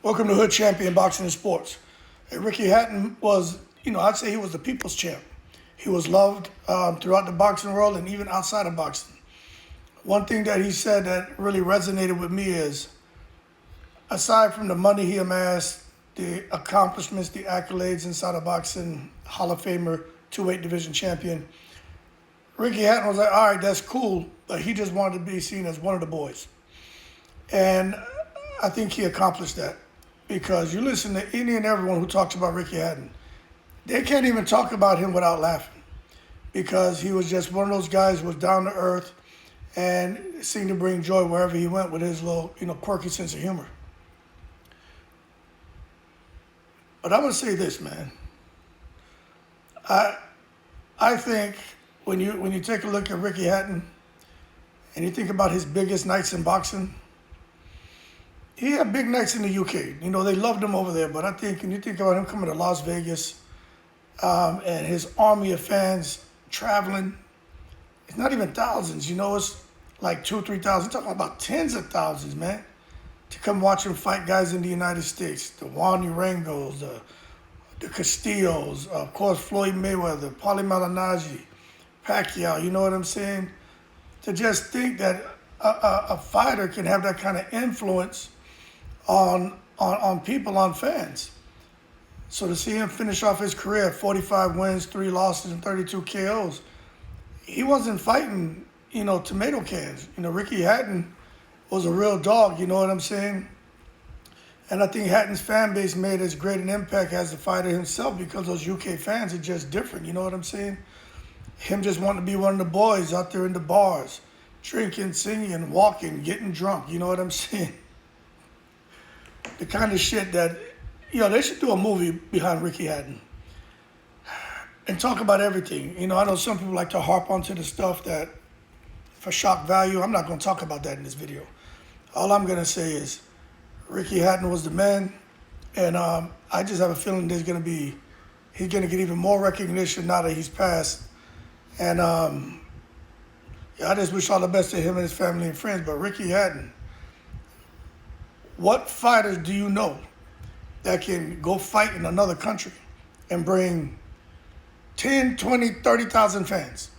Welcome to Hood Champion Boxing and Sports. Ricky Hatton was, I'd say he was the people's champ. He was loved throughout the boxing world and even outside of boxing. One thing that he said that really resonated with me is, aside from the money he amassed, the accomplishments, the accolades inside of boxing, Hall of Famer, 2-weight division champion, Ricky Hatton was like, all right, that's cool, but he just wanted to be seen as one of the boys. And I think he accomplished that. Because you listen to any and everyone who talks about Ricky Hatton, they can't even talk about him without laughing, because he was just one of those guys who was down to earth and seemed to bring joy wherever he went with his little, quirky sense of humor. But I'm gonna say this, man. I think when you take a look at Ricky Hatton and you think about his biggest nights in boxing, he had big nights in the UK. They loved him over there. But I think when you think about him coming to Las Vegas and his army of fans traveling, it's not even thousands. It's like 2,000 or 3,000. Talking about tens of thousands, man, to come watch him fight guys in the United States. The Juan Urangos, the Castillos, of course, Floyd Mayweather, Paulie Malignaggi, Pacquiao. You know what I'm saying? To just think that a fighter can have that kind of influence on people, on fans. So to see him finish off his career at 45 wins, 3 losses, and 32 KOs, he wasn't fighting, tomato cans. Ricky Hatton was a real dog, you know what I'm saying? And I think Hatton's fan base made as great an impact as the fighter himself, because those UK fans are just different, you know what I'm saying? Him just wanting to be one of the boys out there in the bars, drinking, singing, walking, getting drunk, you know what I'm saying? The kind of shit that, they should do a movie behind Ricky Hatton and talk about everything. I know some people like to harp onto the stuff that, for shock value, I'm not going to talk about that in this video. All I'm going to say is Ricky Hatton was the man, and I just have a feeling he's going to get even more recognition now that he's passed. And I just wish all the best to him and his family and friends. But Ricky Hatton, what fighters do you know that can go fight in another country and bring 10, 20, 30,000 fans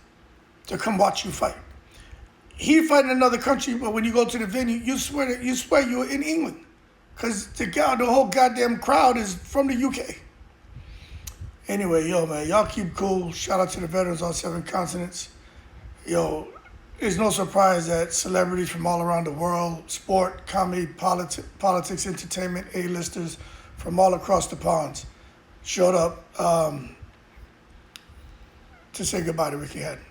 to come watch you fight? He fight in another country, but when you go to the venue, you swear you're in England, because the whole goddamn crowd is from the UK. Anyway, man, y'all keep cool. Shout out to the veterans on 7 continents. It's no surprise that celebrities from all around the world, sport, comedy, politics, entertainment, A-listers from all across the ponds showed up to say goodbye to Ricky Hatton.